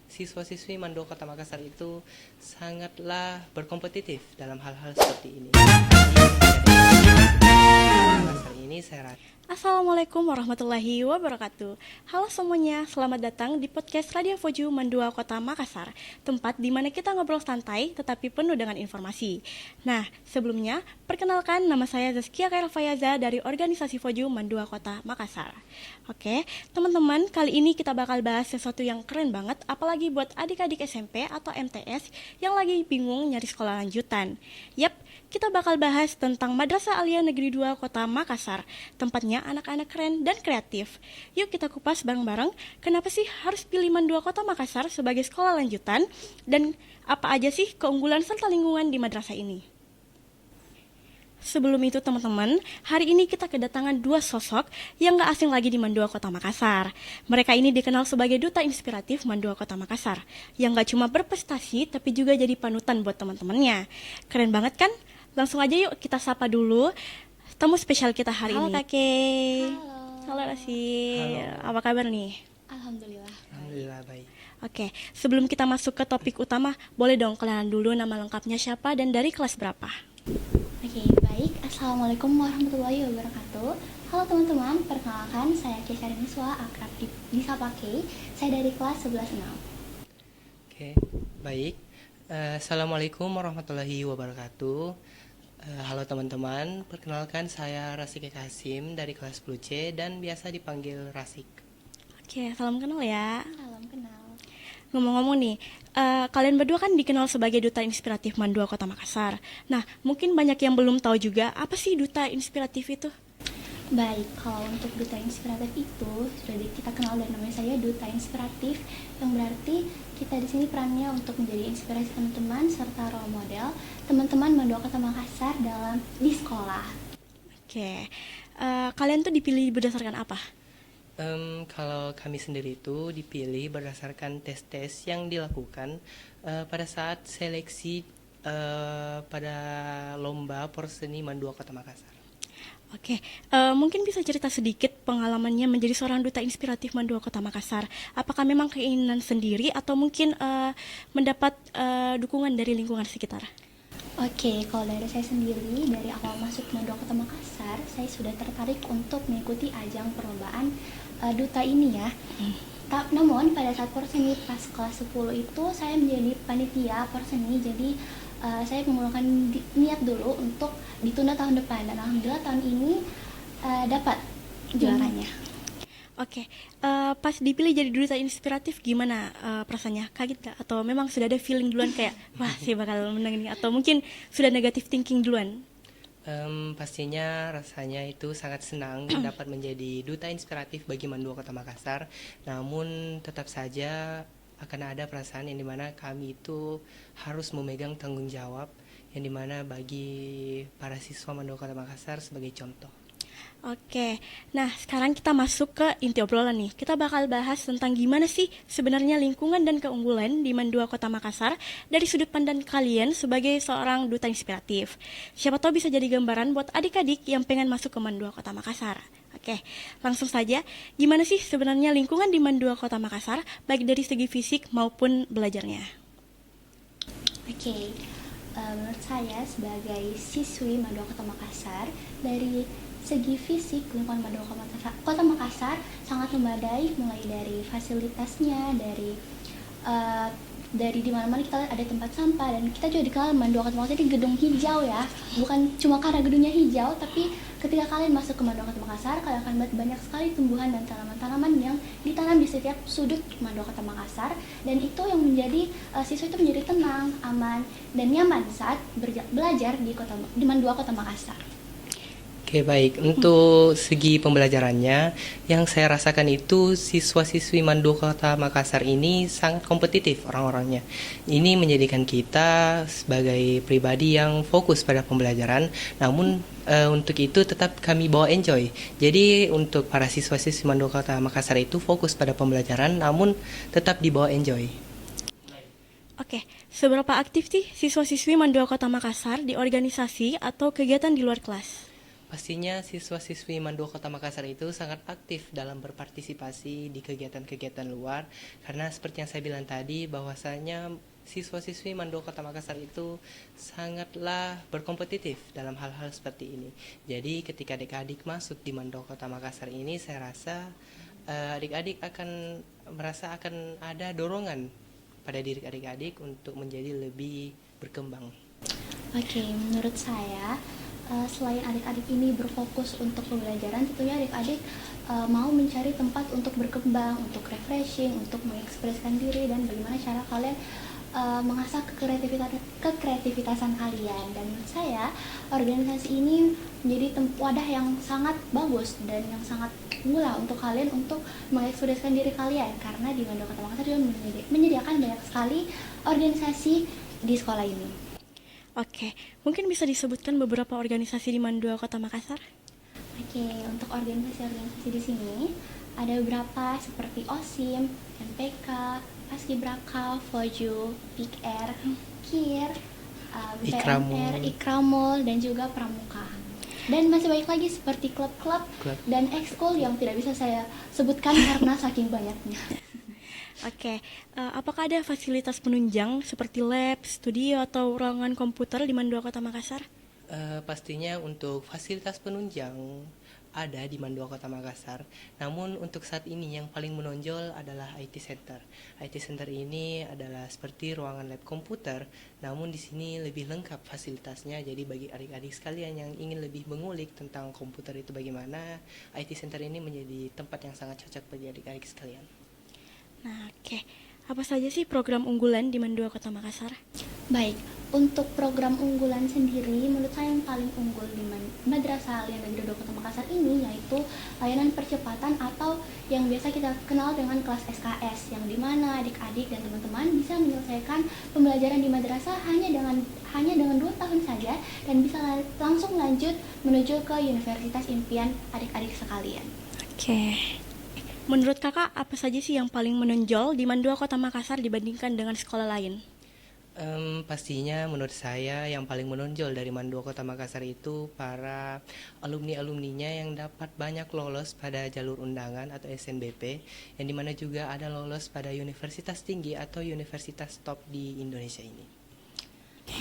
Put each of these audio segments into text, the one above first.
siswa-siswi Mandua Kota Makassar itu sangatlah berkompetitif dalam hal-hal seperti ini. Makassar ini saya rasa. Assalamualaikum warahmatullahi wabarakatuh. Halo semuanya, selamat datang di podcast Radio Foju Mandua Kota Makassar, tempat di mana kita ngobrol santai tetapi penuh dengan informasi. Nah, sebelumnya, perkenalkan nama saya Zaskia Khairul Fayaza dari organisasi Foju Mandua Kota Makassar. Oke, teman-teman, kali ini kita bakal bahas sesuatu yang keren banget, apalagi buat adik-adik SMP atau MTS yang lagi bingung nyari sekolah lanjutan. Yap, kita bakal bahas tentang Madrasah Aliyah Negeri 2 Kota Makassar, tempatnya anak-anak keren dan kreatif. Yuk kita kupas bareng-bareng, kenapa sih harus pilih Mandua Kota Makassar sebagai sekolah lanjutan, dan apa aja sih keunggulan serta lingkungan di madrasah ini. Sebelum itu teman-teman, hari ini kita kedatangan dua sosok yang gak asing lagi di Mandua Kota Makassar. Mereka ini dikenal sebagai duta inspiratif Mandua Kota Makassar, yang gak cuma berprestasi tapi juga jadi panutan buat teman-temannya. Keren banget kan? Langsung aja yuk kita sapa dulu tamu spesial kita hari ini. Halo Kakek. Halo Rasi. Apa kabar nih? Alhamdulillah. Alhamdulillah baik. Oke, sebelum kita masuk ke topik utama, boleh dong kenalan dulu nama lengkapnya siapa dan dari kelas berapa? Oke, baik. Assalamualaikum warahmatullahi wabarakatuh. Halo teman-teman, perkenalkan saya Keisha Niswa, akrab disapa Kei. Saya dari kelas 11-6. Oke, baik. Assalamualaikum warahmatullahi wabarakatuh. Halo teman-teman, perkenalkan saya Rasik Kasim dari kelas 10C dan biasa dipanggil Rasik. Oke, salam kenal ya. Salam kenal. Ngomong-ngomong nih, kalian berdua kan dikenal sebagai duta inspiratif Mandua Kota Makassar. Nah, mungkin banyak yang belum tahu juga apa sih duta inspiratif itu? Baik, kalau untuk duta inspiratif itu sudah kita kenal dan namanya saya duta inspiratif, yang berarti kita di sini perannya untuk menjadi inspirasi teman-teman serta role model teman-teman Mandua Kota Makassar di sekolah. Oke, kalian tuh dipilih berdasarkan apa? Kalau kami sendiri itu dipilih berdasarkan tes-tes yang dilakukan pada saat seleksi pada lomba Porseni Mandua Kota Makassar. Oke, mungkin bisa cerita sedikit pengalamannya menjadi seorang duta inspiratif Mandua Kota Makassar. Apakah memang keinginan sendiri atau mungkin mendapat dukungan dari lingkungan sekitar? Oke, kalau dari saya sendiri, dari awal masuk Mandua Kota Makassar, saya sudah tertarik untuk mengikuti ajang perlombaan duta ini ya. Namun pada saat Porseni pas kelas 10 itu saya menjadi panitia Porseni, jadi saya menggunakan niat dulu untuk ditunda tahun depan, dan alhamdulillah tahun ini dapat juaranya. Oke, pas dipilih jadi duta inspiratif gimana perasaannya? Kaget gak? Atau memang sudah ada feeling duluan kayak wah sih bakal menang ini? Atau mungkin sudah negative thinking duluan? Pastinya rasanya itu sangat senang dapat menjadi duta inspiratif bagi Mandua Kota Makassar. Namun tetap saja akan ada perasaan yang dimana kami itu harus memegang tanggung jawab yang dimana bagi para siswa Mandua Kota Makassar sebagai contoh. Oke, nah sekarang kita masuk ke inti obrolan nih. Kita bakal bahas tentang gimana sih sebenarnya lingkungan dan keunggulan di Mandua Kota Makassar dari sudut pandang kalian sebagai seorang duta inspiratif. Siapa tahu bisa jadi gambaran buat adik-adik yang pengen masuk ke Mandua Kota Makassar. Oke, langsung saja. Gimana sih sebenarnya lingkungan di Mandua Kota Makassar, baik dari segi fisik maupun belajarnya? Oke, menurut saya sebagai siswi Mandua Kota Makassar, dari segi fisik lingkungan Mandua Kota Makassar sangat memadai, mulai dari fasilitasnya, dari di mana-mana kita lihat ada tempat sampah, dan kita juga dikenal Mandua Kota Makassar ini gedung hijau ya. Bukan cuma karena gedungnya hijau, tapi ketika kalian masuk ke Mandua Kota Makassar, kalian akan melihat banyak sekali tumbuhan dan tanaman-tanaman yang ditanam di setiap sudut Mandua Kota Makassar, dan itu yang menjadi siswa itu menjadi tenang, aman, dan nyaman saat belajar di Mandua Kota Makassar. Oke baik, untuk segi pembelajarannya yang saya rasakan itu siswa-siswi Mandua Kota Makassar ini sangat kompetitif orang-orangnya. Ini menjadikan kita sebagai pribadi yang fokus pada pembelajaran, namun untuk itu tetap kami bawa enjoy. Jadi untuk para siswa-siswi Mandua Kota Makassar itu fokus pada pembelajaran namun tetap dibawa enjoy. Oke, seberapa aktif sih siswa-siswi Mandua Kota Makassar di organisasi atau kegiatan di luar kelas? Pastinya siswa-siswi Mandua Kota Makassar itu sangat aktif dalam berpartisipasi di kegiatan-kegiatan luar karena seperti yang saya bilang tadi bahwasanya siswa-siswi Mandua Kota Makassar itu sangatlah berkompetitif dalam hal-hal seperti ini. Jadi ketika adik-adik masuk di Mandua Kota Makassar ini saya rasa adik-adik akan merasa akan ada dorongan pada diri adik-adik untuk menjadi lebih berkembang. Oke, menurut saya selain adik-adik ini berfokus untuk pembelajaran, tentunya adik-adik mau mencari tempat untuk berkembang, untuk refreshing, untuk mengekspresikan diri dan bagaimana cara kalian mengasah kekreativitasan kalian. Dan menurut saya organisasi ini menjadi wadah yang sangat bagus dan yang sangat mula untuk kalian untuk mengekspresikan diri kalian, karena di Mandua Kota Makassar juga menyediakan banyak sekali organisasi di sekolah ini. Oke, mungkin bisa disebutkan beberapa organisasi di Mandua Kota Makassar? Oke, untuk organisasi-organisasi di sini ada beberapa seperti OSIM, MPK, Paskibraka, Foju, PIKR, KIR, BPMR, Ikramul, dan juga Pramuka. Dan masih banyak lagi seperti klub-klub dan ekskul yang tidak bisa saya sebutkan karena saking banyaknya. Oke, apakah ada fasilitas penunjang seperti lab, studio, atau ruangan komputer di Mandua Kota Makassar? Pastinya untuk fasilitas penunjang ada di Mandua Kota Makassar. Namun untuk saat ini yang paling menonjol adalah IT Center. IT Center ini adalah seperti ruangan lab komputer, namun di sini lebih lengkap fasilitasnya. Jadi bagi adik-adik sekalian yang ingin lebih mengulik tentang komputer itu bagaimana, IT Center ini menjadi tempat yang sangat cocok bagi adik-adik sekalian. Nah, oke. Apa saja sih program unggulan di Mandua Kota Makassar? Baik, untuk program unggulan sendiri, menurut saya yang paling unggul di Madrasah Alia Negeri 2 Kota Makassar ini yaitu layanan percepatan atau yang biasa kita kenal dengan kelas SKS, yang dimana adik-adik dan teman-teman bisa menyelesaikan pembelajaran di madrasah hanya dengan 2 tahun saja dan bisa langsung lanjut menuju ke universitas impian adik-adik sekalian. Oke. Menurut kakak, apa saja sih yang paling menonjol di Mandua Kota Makassar dibandingkan dengan sekolah lain? Pastinya menurut saya yang paling menonjol dari Mandua Kota Makassar itu para alumni-alumninya yang dapat banyak lolos pada jalur undangan atau SNBP, yang dimana juga ada lolos pada universitas tinggi atau universitas top di Indonesia ini.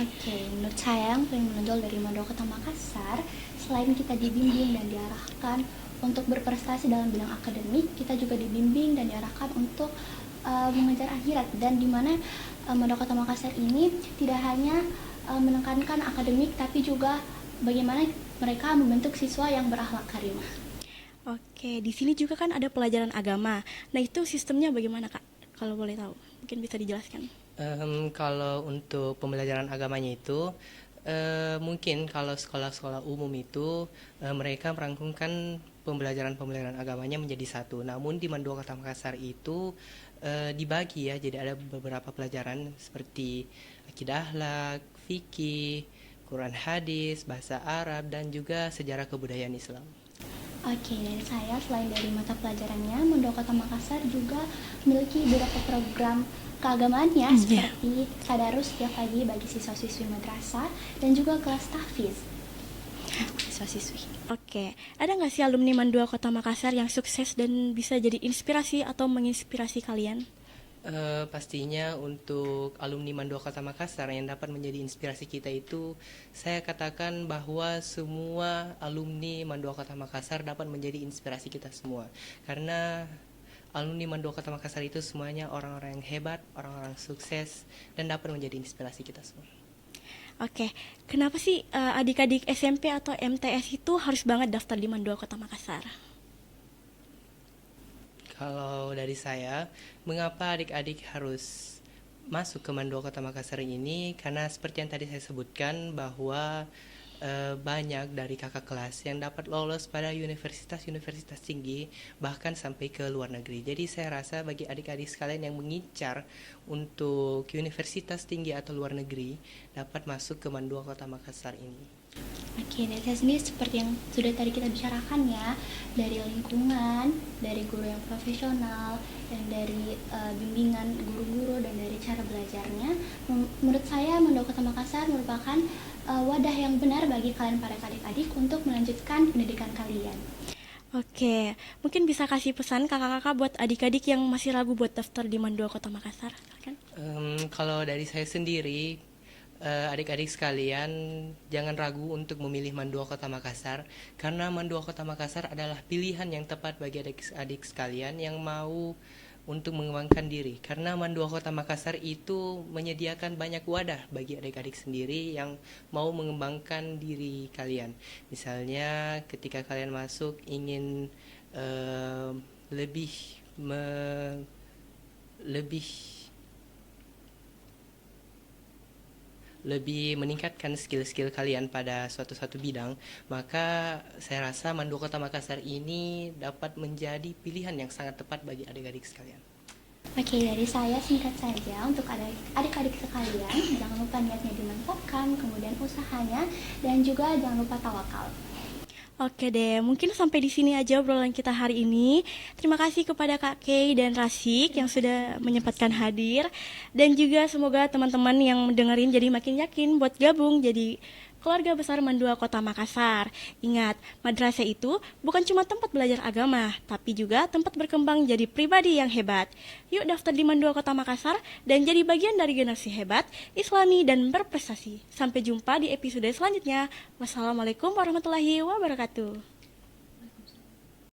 Oke, menurut saya yang paling menonjol dari Mandua Kota Makassar, selain kita dibimbing dan diarahkan untuk berprestasi dalam bidang akademik, kita juga dibimbing dan diarahkan untuk mengejar akhirat, dan dimana Mandua Kota Makassar ini tidak hanya menekankan akademik, tapi juga bagaimana mereka membentuk siswa yang berakhlak karimah. Oke, di sini juga kan ada pelajaran agama. Nah, itu sistemnya bagaimana, Kak? Kalau boleh tahu, mungkin bisa dijelaskan. Kalau untuk pembelajaran agamanya itu mungkin kalau sekolah-sekolah umum itu mereka merangkumkan pembelajaran agamanya menjadi satu. Namun di Mandua Kota Makassar itu dibagi ya, jadi ada beberapa pelajaran seperti akidah akhlak, fikih, Quran hadis, bahasa Arab, dan juga sejarah kebudayaan Islam. Oke, dari saya selain dari mata pelajarannya, Mandua Kota Makassar juga memiliki beberapa program keagamaannya seperti tadarus setiap pagi bagi siswa-siswi madrasah dan juga kelas tahfiz siswa-siswi. Oke, ada nggak sih alumni Mandua Kota Makassar yang sukses dan bisa jadi inspirasi atau menginspirasi kalian? Pastinya untuk alumni Mandua Kota Makassar yang dapat menjadi inspirasi kita itu, saya katakan bahwa semua alumni Mandua Kota Makassar dapat menjadi inspirasi kita semua. Karena alumni Mandua Kota Makassar itu semuanya orang-orang yang hebat, orang-orang sukses, dan dapat menjadi inspirasi kita semua. Oke, kenapa sih adik-adik SMP atau MTS itu harus banget daftar di Mandua Kota Makassar? Kalau dari saya, mengapa adik-adik harus masuk ke Mandua Kota Makassar ini? Karena seperti yang tadi saya sebutkan bahwa banyak dari kakak kelas yang dapat lolos pada universitas-universitas tinggi, bahkan sampai ke luar negeri. Jadi saya rasa bagi adik-adik sekalian yang mengincar untuk universitas tinggi atau luar negeri, dapat masuk ke Mandua Kota Makassar ini. Oke, dari saya sendiri seperti yang sudah tadi kita bicarakan ya, dari lingkungan, dari guru yang profesional, dan dari bimbingan guru-guru, dan dari cara belajarnya, menurut saya Mandua Kota Makassar merupakan wadah yang benar bagi kalian para adik-adik untuk melanjutkan pendidikan kalian. Oke, mungkin bisa kasih pesan kakak-kakak buat adik-adik yang masih ragu buat daftar di Mandua Kota Makassar, kan? Kalau dari saya sendiri, adik-adik sekalian jangan ragu untuk memilih Mandua Kota Makassar, karena Mandua Kota Makassar adalah pilihan yang tepat bagi adik-adik sekalian yang mau untuk mengembangkan diri, karena Mandua Kota Makassar itu menyediakan banyak wadah bagi adik-adik sendiri yang mau mengembangkan diri kalian. Misalnya ketika kalian masuk ingin lebih meningkatkan skill-skill kalian pada suatu bidang, maka saya rasa Mandua Kota Makassar ini dapat menjadi pilihan yang sangat tepat bagi adik-adik sekalian. Oke, dari saya singkat saja untuk adik-adik sekalian, jangan lupa niatnya dimantapkan, kemudian usahanya, dan juga jangan lupa tawakal. Oke deh, mungkin sampai di sini aja obrolan kita hari ini. Terima kasih kepada Kak Kay dan Rasik yang sudah menyempatkan hadir. Dan juga semoga teman-teman yang mendengarin jadi makin yakin buat gabung jadi keluarga besar Mandua Kota Makassar. Ingat, madrasah itu bukan cuma tempat belajar agama, tapi juga tempat berkembang jadi pribadi yang hebat. Yuk daftar di Mandua Kota Makassar dan jadi bagian dari generasi hebat, islami, dan berprestasi. Sampai jumpa di episode selanjutnya. Wassalamualaikum warahmatullahi wabarakatuh.